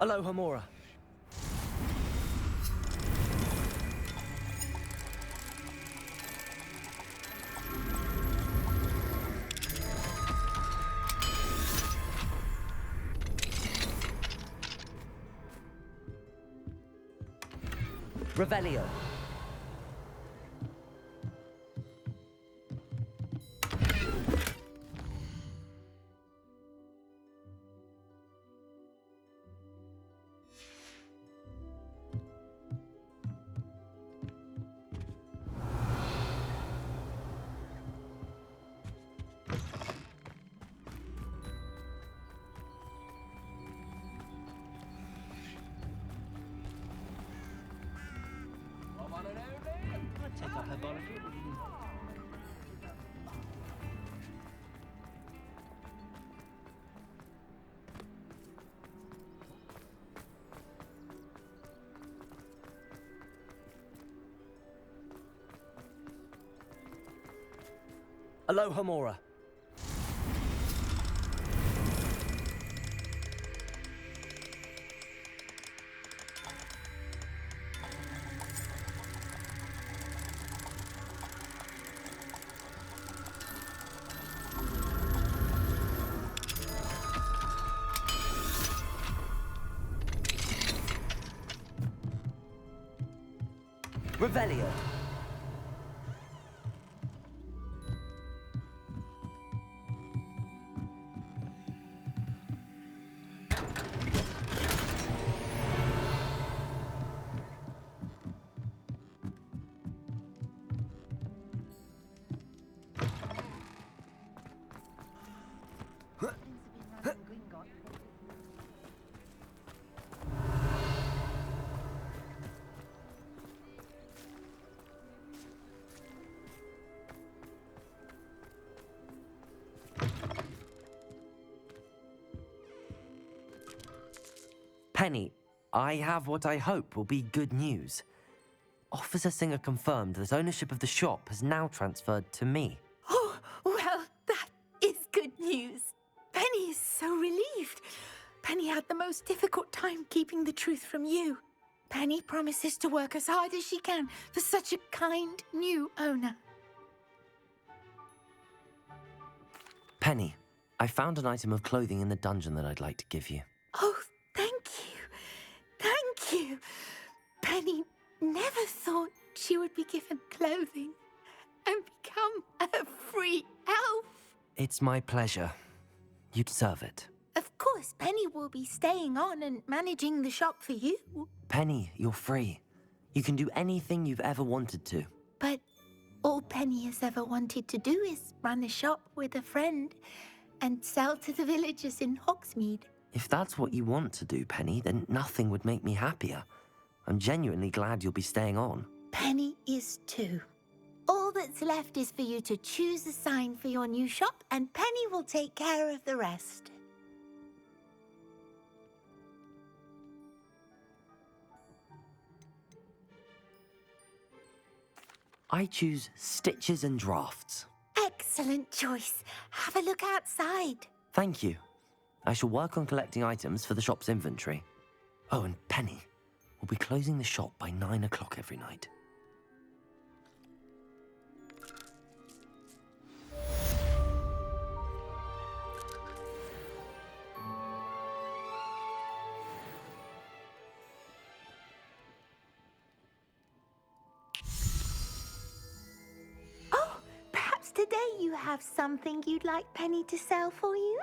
Alohomora. Revelio. Take up herbology. Alohomora. Revelio. Penny, I have what I hope will be good news. Officer Singer confirmed that ownership of the shop has now transferred to me. Oh, well, that is good news. Penny is so relieved. Penny had the most difficult time keeping the truth from you. Penny promises to work as hard as she can for such a kind new owner. Penny, I found an item of clothing in the dungeon that I'd like to give you. Oh, thank you. Thank you. Penny never thought she would be given clothing and become a free elf. It's my pleasure. You deserve it. Of course, Penny will be staying on and managing the shop for you. Penny, you're free. You can do anything you've ever wanted to. But all Penny has ever wanted to do is run a shop with a friend and sell to the villagers in Hogsmeade. If that's what you want to do, Penny, then nothing would make me happier. I'm genuinely glad you'll be staying on. Penny is too. All that's left is for you to choose a sign for your new shop, and Penny will take care of the rest. I choose stitches and drafts. Excellent choice. Have a look outside. Thank you. I shall work on collecting items for the shop's inventory. Oh, and Penny, we'll be closing the shop by 9 o'clock every night. Oh, perhaps today you have something you'd like Penny to sell for you?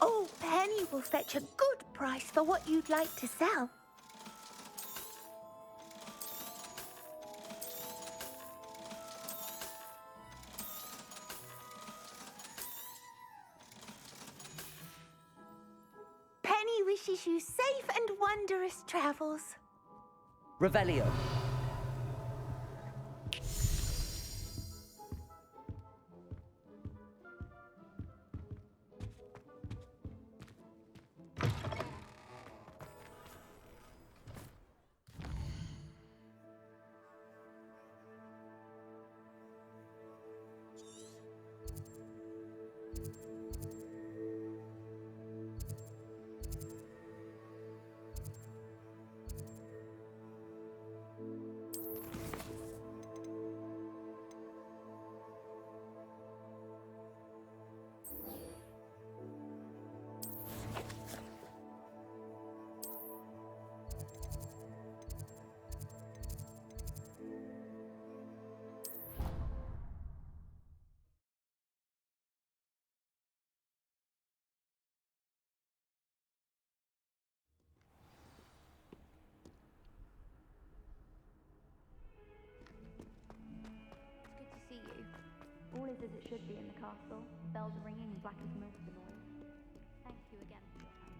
Oh, Penny will fetch a good price for what you'd like to sell. Penny wishes you safe and wondrous travels. Revelio. should be in the castle. Bells ringing blackens most of the noise. Thank you again for your help.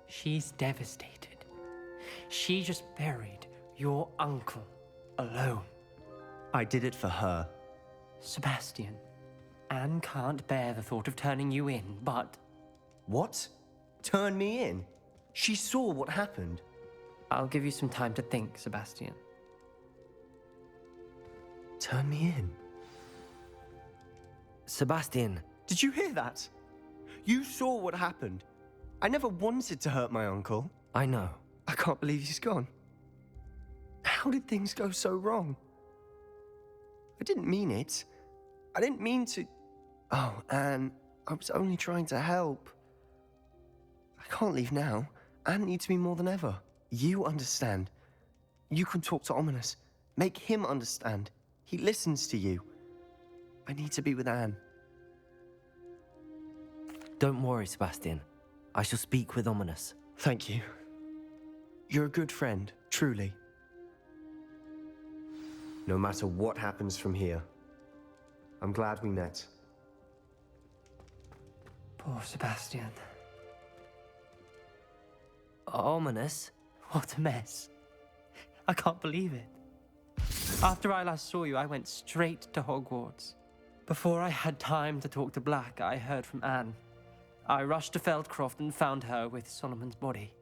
She's devastated. She just buried your uncle alone. I did it for her. Sebastian, Anne can't bear the thought of turning you in, but What? Turn me in? She saw what happened. I'll give you some time to think, Sebastian. Turn me in? Sebastian, Did you hear that? You saw what happened. I never wanted to hurt my uncle. I know. I can't believe he's gone. How did things go so wrong? I didn't mean it. I didn't mean to... Oh, Anne, I was only trying to help. I can't leave now. Anne needs me more than ever. You understand. You can talk to Ominous. Make him understand. He listens to you. I need to be with Anne. Don't worry, Sebastian. I shall speak with Ominous. Thank you. You're a good friend, truly. No matter what happens from here, I'm glad we met. Poor Sebastian. Ominous? What a mess. I can't believe it. After I last saw you, I went straight to Hogwarts. Before I had time to talk to Black, I heard from Anne. I rushed to Feldcroft and found her with Solomon's body.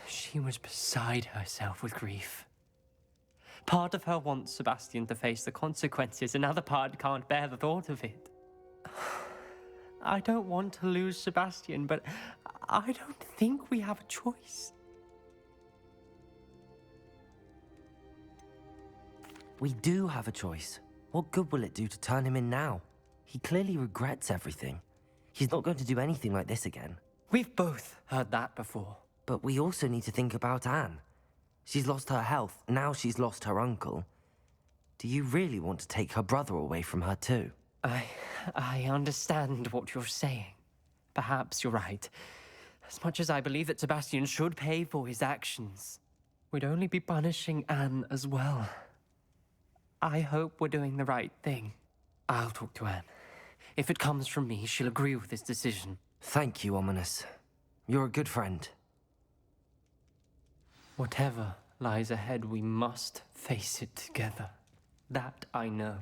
She was beside herself with grief. Part of her wants Sebastian to face the consequences, another part can't bear the thought of it. I don't want to lose Sebastian, but I don't think we have a choice. We do have a choice. What good will it do to turn him in now? He clearly regrets everything. He's not going to do anything like this again. We've both heard that before. But we also need to think about Anne. She's lost her health, now she's lost her uncle. Do you really want to take her brother away from her too? I understand what you're saying. Perhaps you're right. As much as I believe that Sebastian should pay for his actions, we'd only be punishing Anne as well. I hope we're doing the right thing. I'll talk to Anne. If it comes from me, she'll agree with this decision. Thank you, Ominous. You're a good friend. Whatever lies ahead, we must face it together. That I know.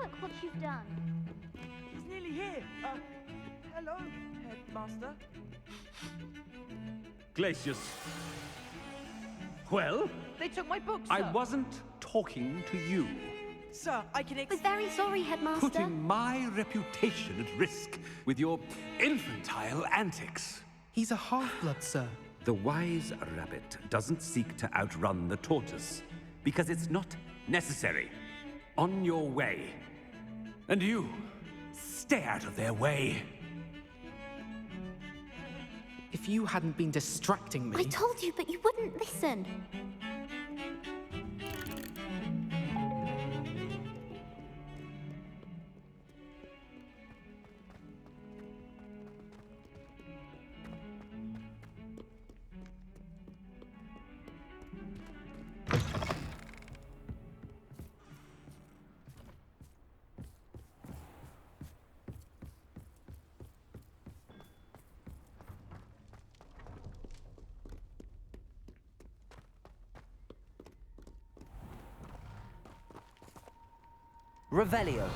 Look what you've done. He's nearly here. Hello, Headmaster. Glacius. Well, They took my books, I wasn't talking to you. Sir, I can We're very sorry, Headmaster. Putting my reputation at risk with your infantile antics. He's a half-blood, sir. The wise rabbit doesn't seek to outrun the tortoise, because it's not necessary. On your way. And you, stay out of their way. If you hadn't been distracting me... I told you, but you wouldn't listen. Revelio.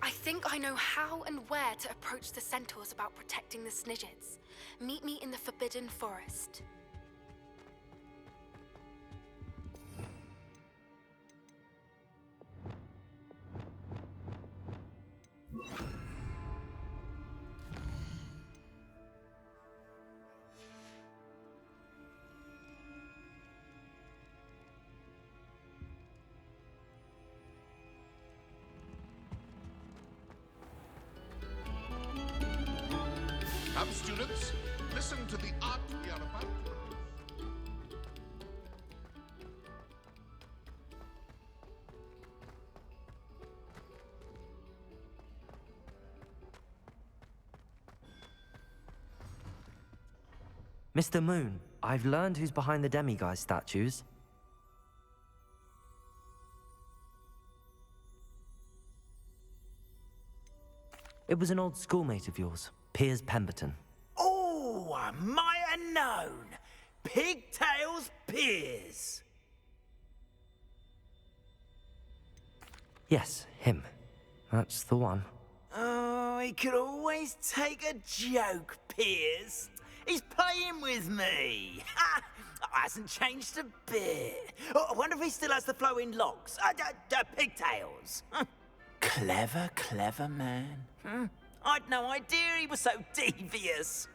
I think I know how and where to approach the centaurs about protecting the Snidgets. Meet me in the Forbidden Forest. Come, students, listen to the art we are about to produce. Mr. Moon, I've learned who's behind the demiguise statues. It was an old schoolmate of yours, Piers Pemberton. Oh, I might have known. Pigtails Piers. Yes, him. That's the one. Oh, he could always take a joke, Piers. He's playing with me. Ha! Hasn't changed a bit. Oh, I wonder if he still has the flowing locks. Pigtails. Clever, clever man. I'd no idea he was so devious.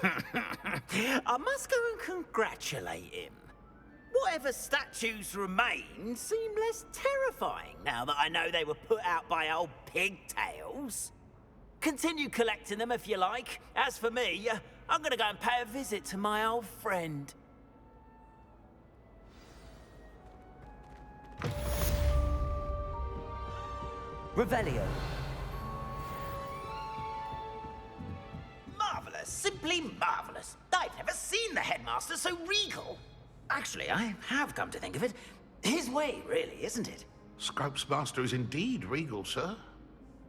I must go and congratulate him. Whatever statues remain seem less terrifying now that I know they were put out by old pigtails. Continue collecting them if you like. As for me, I'm gonna go and pay a visit to my old friend. Revelio. Marvellous, simply marvellous. I've never seen the headmaster so regal. Actually, I have come to think of it. His way, really, isn't it? Scrope's master is indeed regal, sir.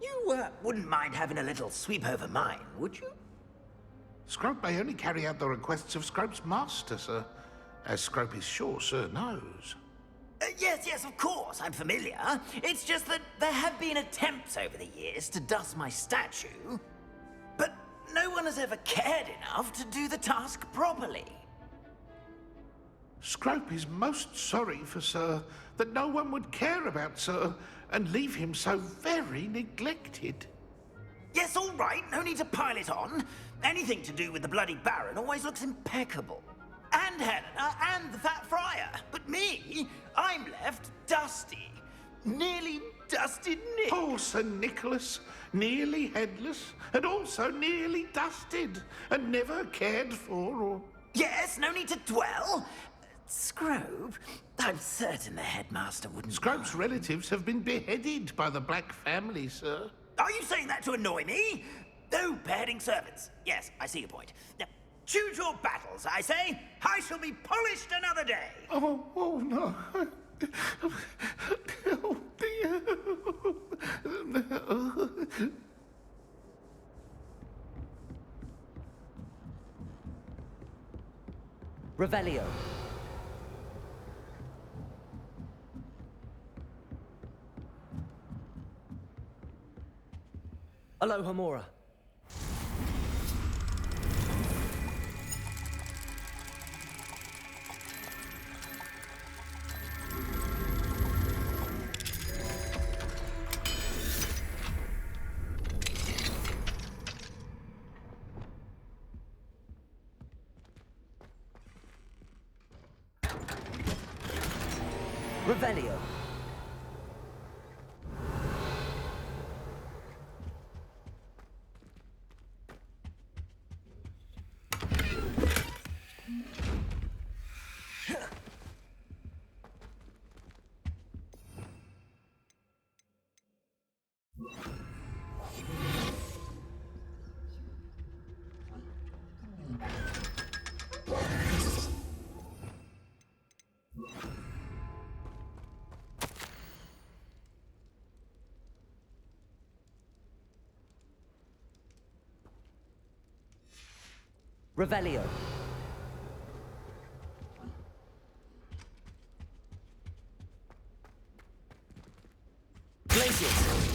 You wouldn't mind having a little sweep over mine, would you? Scrope may only carry out the requests of Scrope's master, sir, as Scrope is sure sir knows. Yes, of course, I'm familiar. It's just that there have been attempts over the years to dust my statue, but no one has ever cared enough to do the task properly. Scrope is most sorry for sir that no one would care about sir and leave him so very neglected. Yes, all right, no need to pile it on. Anything to do with the bloody Baron always looks impeccable. And Helena, and the Fat Friar. But me, I'm left dusty. Nearly dusted Nick. Poor Sir Nicholas, nearly headless, and also nearly dusted, and never cared for or... Yes, no need to dwell. Scrope, I'm certain the headmaster wouldn't... Scrope's relatives have been beheaded by the Black family, sir. Are you saying that to annoy me? No beheading servants. Yes, I see your point. Now, choose your battles, I say. I shall be polished another day. Oh no. Oh, dear. Revelio. Aloha Mora. Revelio. Revelio. Glacius.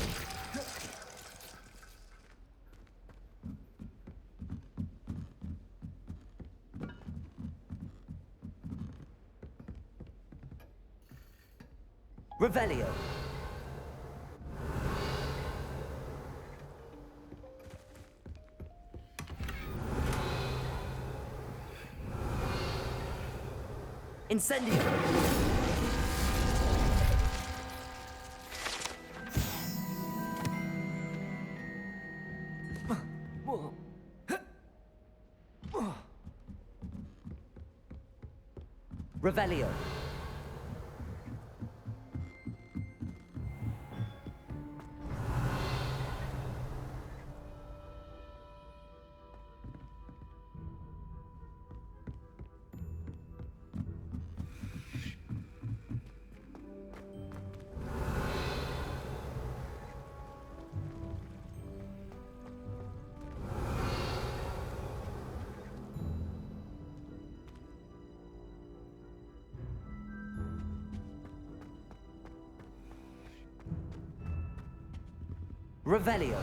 Revelio. Incendio. Revelio. Revelio.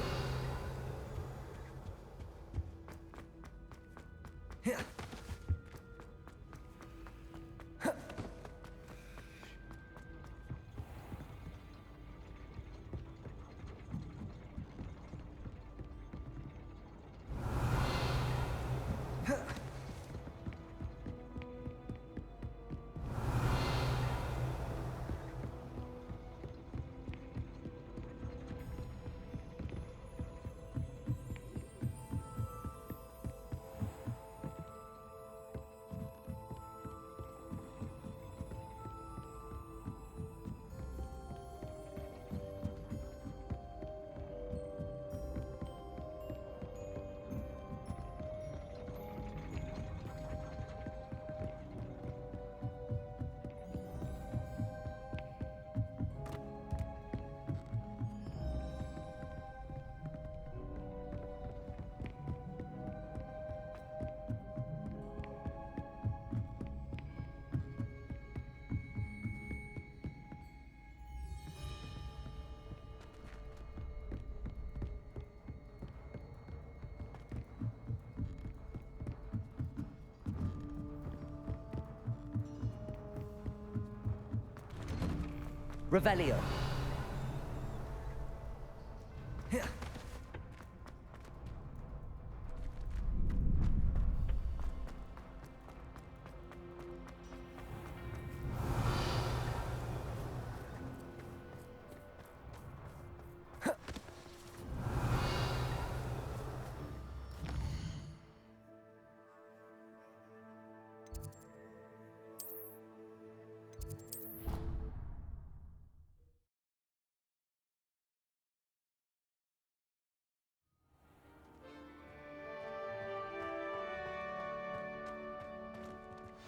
Revelio.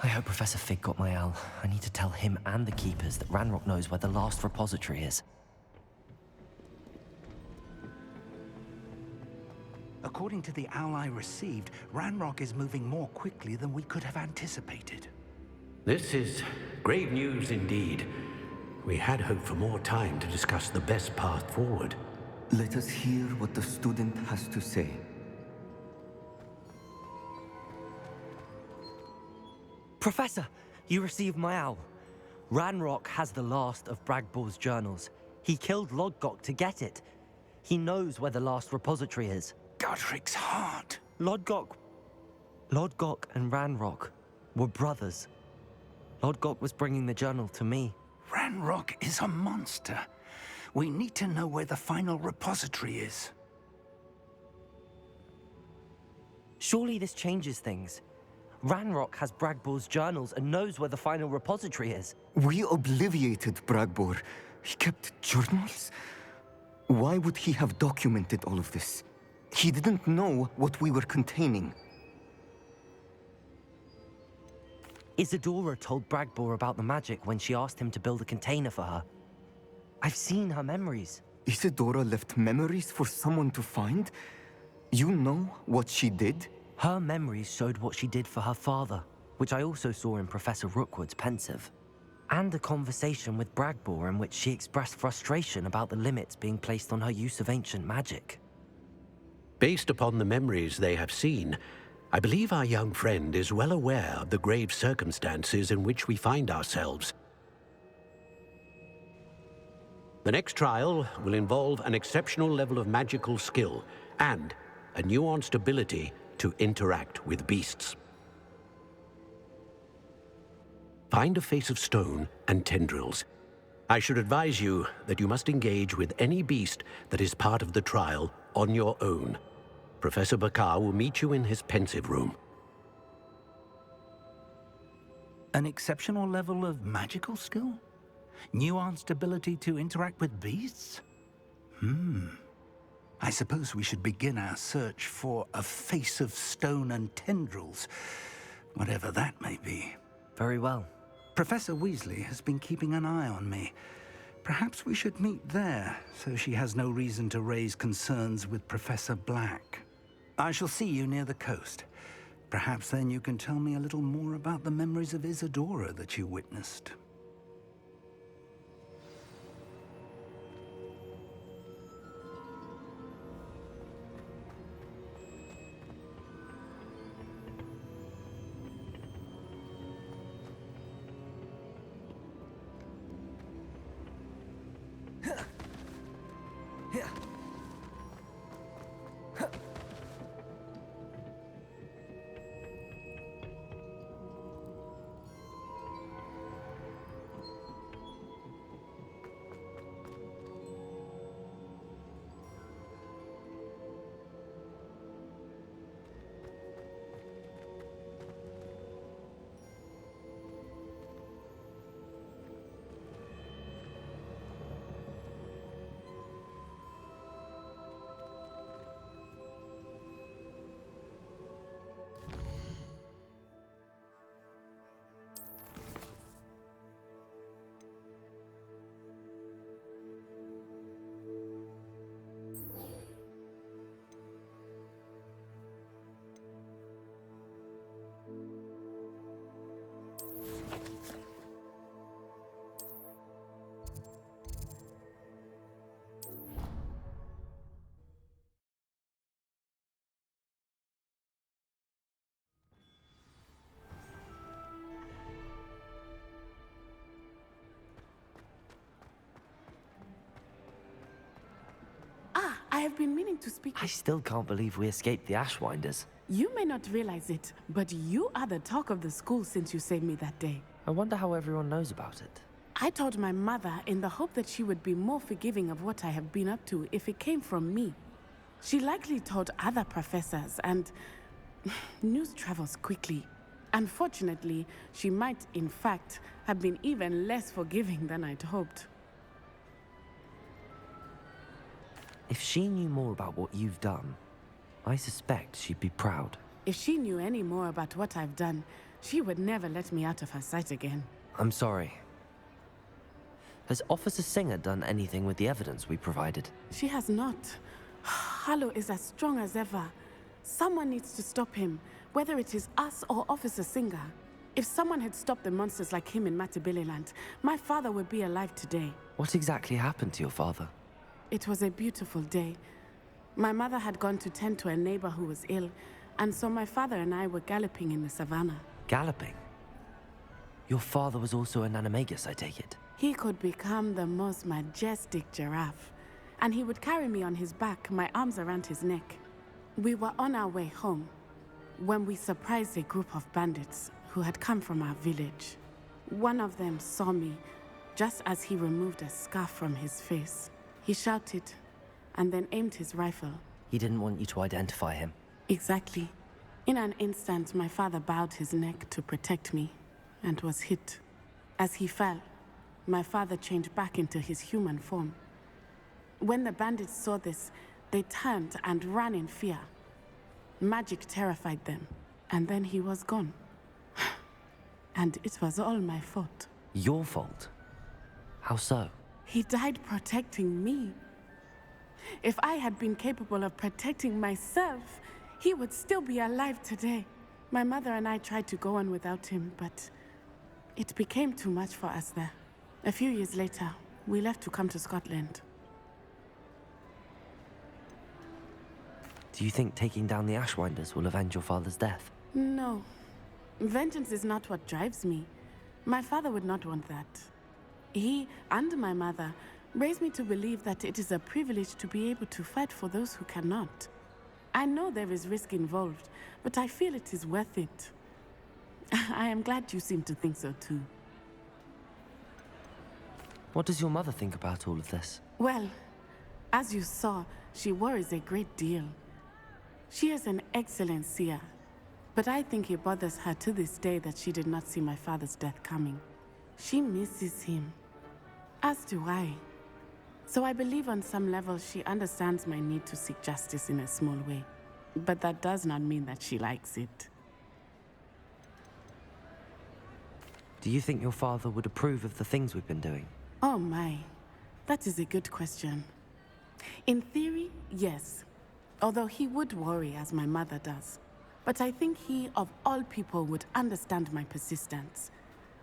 I hope Professor Fig got my owl. I need to tell him and the Keepers that Ranrock knows where the last repository is. According to the owl I received, Ranrock is moving more quickly than we could have anticipated. This is grave news indeed. We had hoped for more time to discuss the best path forward. Let us hear what the student has to say. Professor, you received my owl. Ranrock has the last of Bragbor's journals. He killed Lodgok to get it. He knows where the last repository is. Godric's heart. Lodgok and Ranrock were brothers. Lodgok was bringing the journal to me. Ranrock is a monster. We need to know where the final repository is. Surely this changes things. Ranrock has Bragbor's journals and knows where the final repository is. We obliviated Bragbor. He kept journals? Why would he have documented all of this? He didn't know what we were containing. Isadora told Bragbor about the magic when she asked him to build a container for her. I've seen her memories. Isadora left memories for someone to find? You know what she did? Her memories showed what she did for her father, which I also saw in Professor Rookwood's pensive, and a conversation with Bragbor in which she expressed frustration about the limits being placed on her use of ancient magic. Based upon the memories they have seen, I believe our young friend is well aware of the grave circumstances in which we find ourselves. The next trial will involve an exceptional level of magical skill and a nuanced ability to interact with beasts. Find a face of stone and tendrils. I should advise you that you must engage with any beast that is part of the trial on your own. Professor Bakar will meet you in his pensive room. An exceptional level of magical skill? Nuanced ability to interact with beasts? I suppose we should begin our search for a face of stone and tendrils, whatever that may be. Very well. Professor Weasley has been keeping an eye on me. Perhaps we should meet there, so she has no reason to raise concerns with Professor Black. I shall see you near the coast. Perhaps then you can tell me a little more about the memories of Isadora that you witnessed. I have been meaning to speak. I still can't believe we escaped the Ashwinders. You may not realize it, but you are the talk of the school since you saved me that day. I wonder how everyone knows about it. I told my mother in the hope that she would be more forgiving of what I have been up to if it came from me. She likely told other professors, and news travels quickly. Unfortunately, she might, in fact, have been even less forgiving than I'd hoped. If she knew more about what you've done, I suspect she'd be proud. If she knew any more about what I've done, she would never let me out of her sight again. I'm sorry. Has Officer Singer done anything with the evidence we provided? She has not. Harlow is as strong as ever. Someone needs to stop him, whether it is us or Officer Singer. If someone had stopped the monsters like him in Matabeleland, my father would be alive today. What exactly happened to your father? It was a beautiful day. My mother had gone to tend to a neighbor who was ill, and so my father and I were galloping in the savannah. Galloping? Your father was also an animagus, I take it? He could become the most majestic giraffe, and he would carry me on his back, my arms around his neck. We were on our way home when we surprised a group of bandits who had come from our village. One of them saw me just as he removed a scarf from his face. He shouted and then aimed his rifle. He didn't want you to identify him. Exactly. In an instant, my father bowed his neck to protect me and was hit. As he fell, my father changed back into his human form. When the bandits saw this, they turned and ran in fear. Magic terrified them, and then he was gone. And it was all my fault. Your fault? How so? He died protecting me. If I had been capable of protecting myself, he would still be alive today. My mother and I tried to go on without him, but it became too much for us there. A few years later, we left to come to Scotland. Do you think taking down the Ashwinders will avenge your father's death? No. Vengeance is not what drives me. My father would not want that. He and my mother raised me to believe that it is a privilege to be able to fight for those who cannot. I know there is risk involved, but I feel it is worth it. I am glad you seem to think so too. What does your mother think about all of this? Well, as you saw, she worries a great deal. She is an excellent seer, but I think it bothers her to this day that she did not see my father's death coming. She misses him, as do I. So I believe on some level she understands my need to seek justice in a small way. But that does not mean that she likes it. Do you think your father would approve of the things we've been doing? Oh my, that is a good question. In theory, yes. Although he would worry as my mother does. But I think he, of all people, would understand my persistence.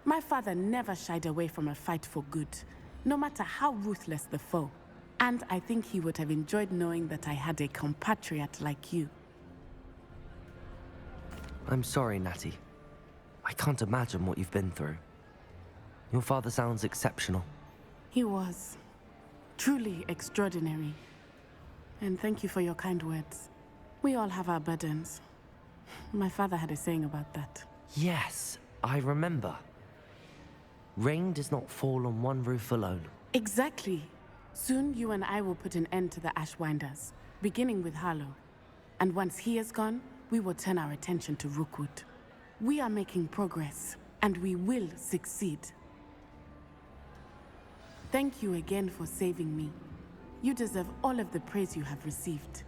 My father never shied away from a fight for good, no matter how ruthless the foe. And I think he would have enjoyed knowing that I had a compatriot like you. I'm sorry, Natty. I can't imagine what you've been through. Your father sounds exceptional. He was. Truly extraordinary. And thank you for your kind words. We all have our burdens. My father had a saying about that. Yes, I remember. Rain does not fall on one roof alone. Exactly. Soon you and I will put an end to the Ashwinders, beginning with Harlow. And once he is gone, we will turn our attention to Rookwood. We are making progress, and we will succeed. Thank you again for saving me. You deserve all of the praise you have received.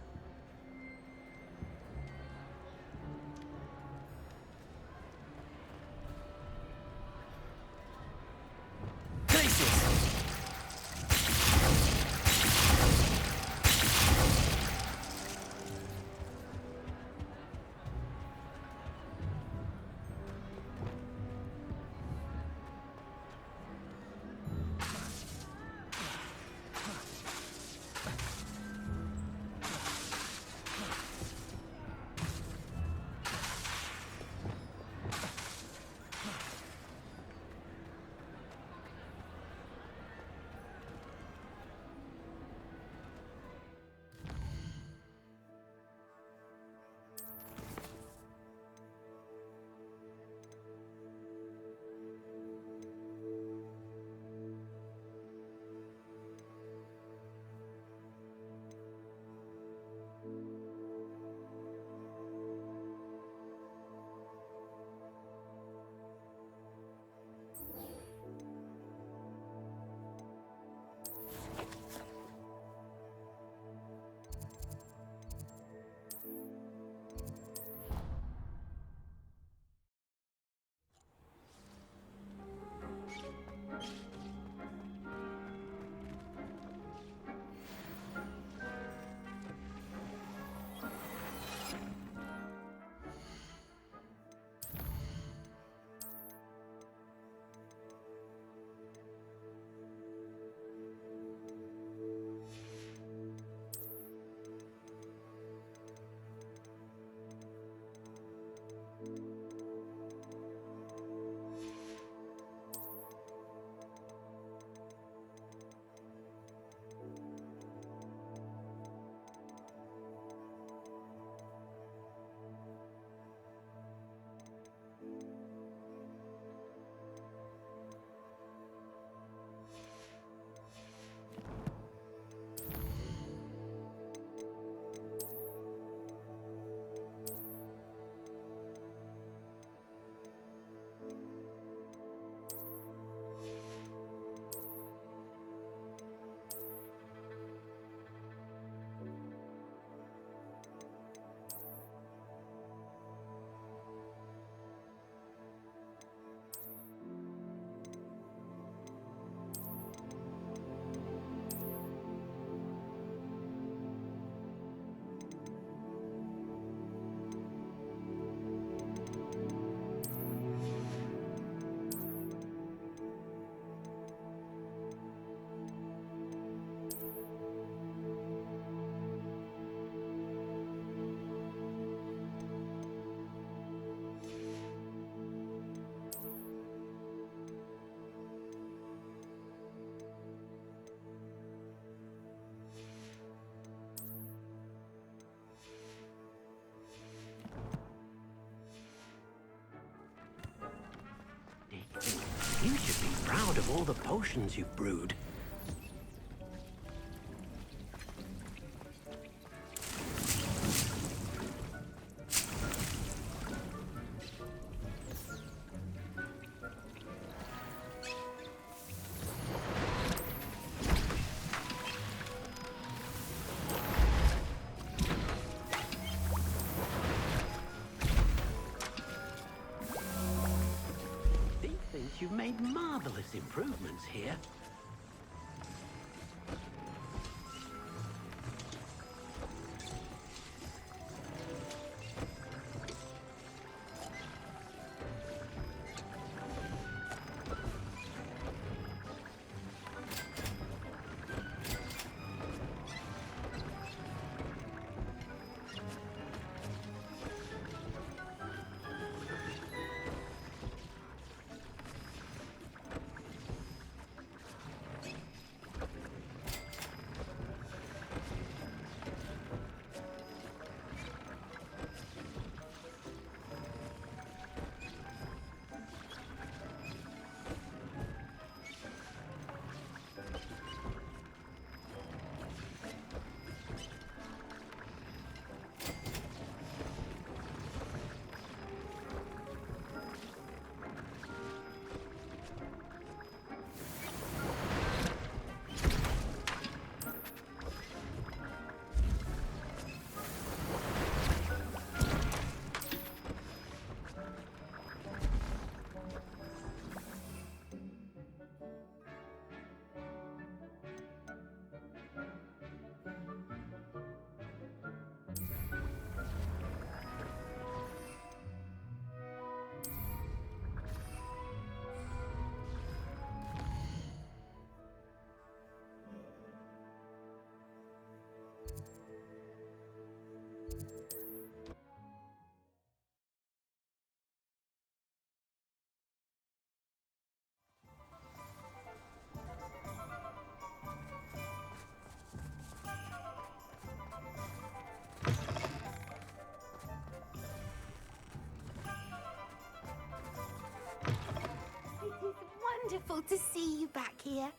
must be proud of all the potions you've brewed. You've made marvelous improvements here. Wonderful to see you back here.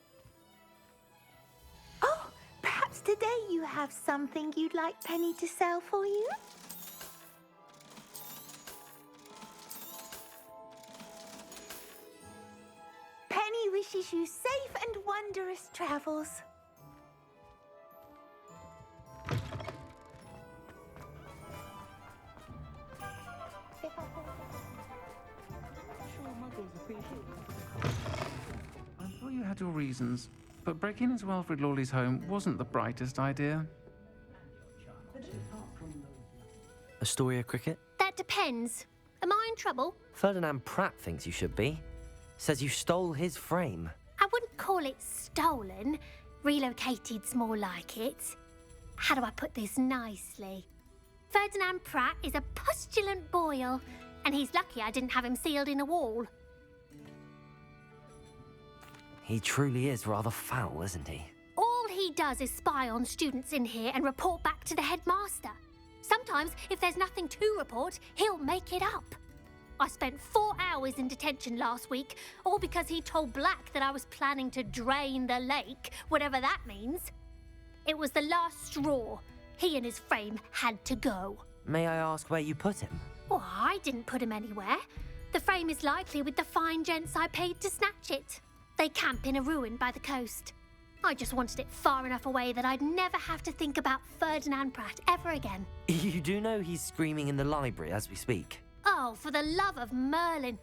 Oh, perhaps today you have something you'd like Penny to sell for you? Penny wishes you safe and wondrous travels. I'm sure you had your reasons, but breaking into Wilfred Lawley's home wasn't the brightest idea. Astoria Cricket? That depends. Am I in trouble? Ferdinand Pratt thinks you should be. Says you stole his frame. I wouldn't call it stolen. Relocated's more like it. How do I put this nicely? Ferdinand Pratt is a postulant boil, and he's lucky I didn't have him sealed in a wall. He truly is rather foul, isn't he? All he does is spy on students in here and report back to the headmaster. Sometimes, if there's nothing to report, he'll make it up. I spent 4 hours in detention last week, all because he told Black that I was planning to drain the lake, whatever that means. It was the last straw. He and his frame had to go. May I ask where you put him? Well, I didn't put him anywhere. The frame is likely with the fine gents I paid to snatch it. They camp in a ruin by the coast. I just wanted it far enough away that I'd never have to think about Ferdinand Pratt ever again. You do know he's screaming in the library as we speak. Oh, for the love of Merlin.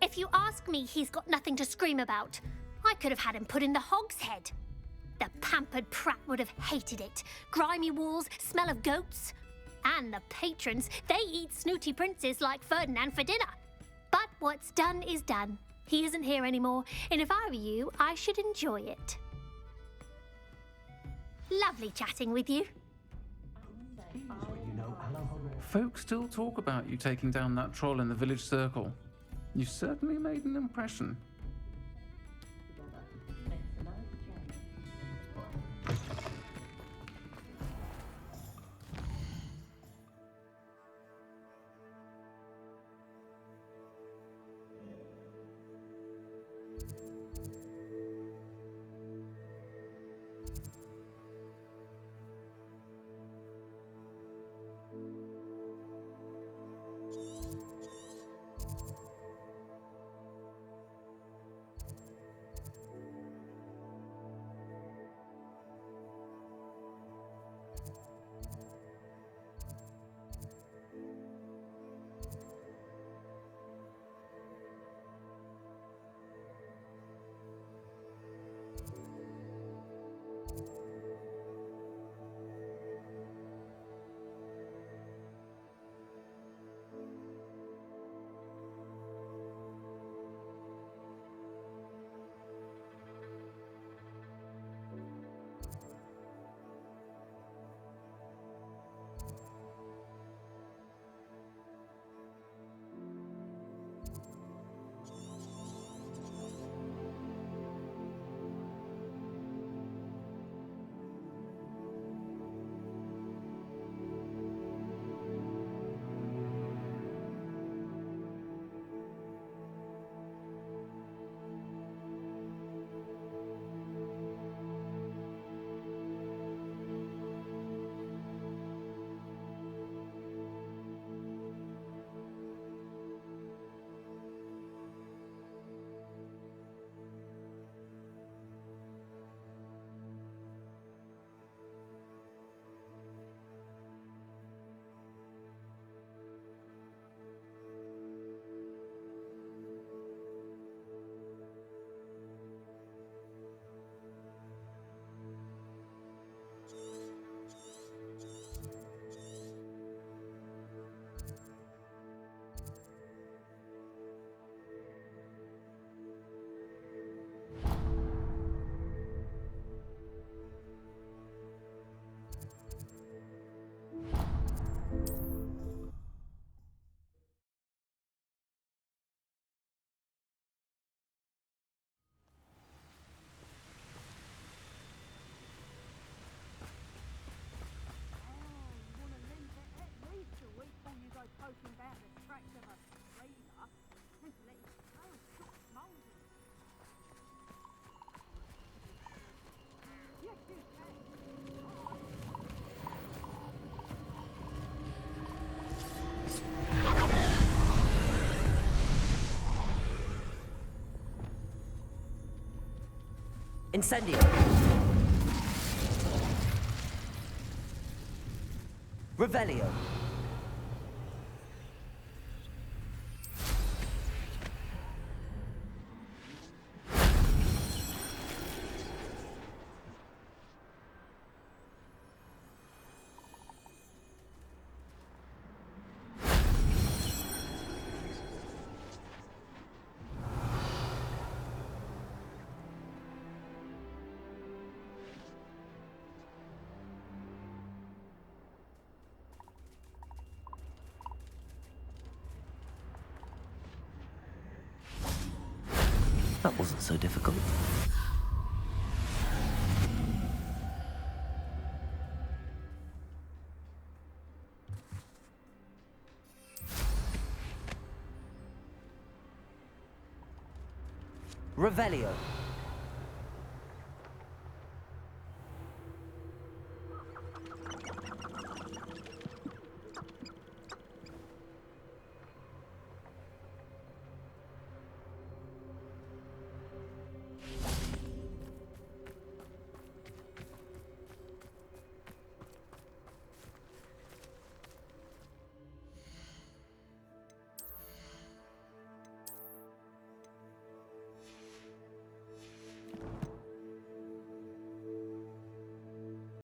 If you ask me, he's got nothing to scream about. I could have had him put in the Hogshead. The pampered Pratt would have hated it. Grimy walls, smell of goats. And the patrons, they eat snooty princes like Ferdinand for dinner. But what's done is done. He isn't here anymore, and if I were you, I should enjoy it. Lovely chatting with you. Folks still talk about you taking down that troll in the village circle. You certainly made an impression. Incendio. Revelio. That wasn't so difficult. Revelio.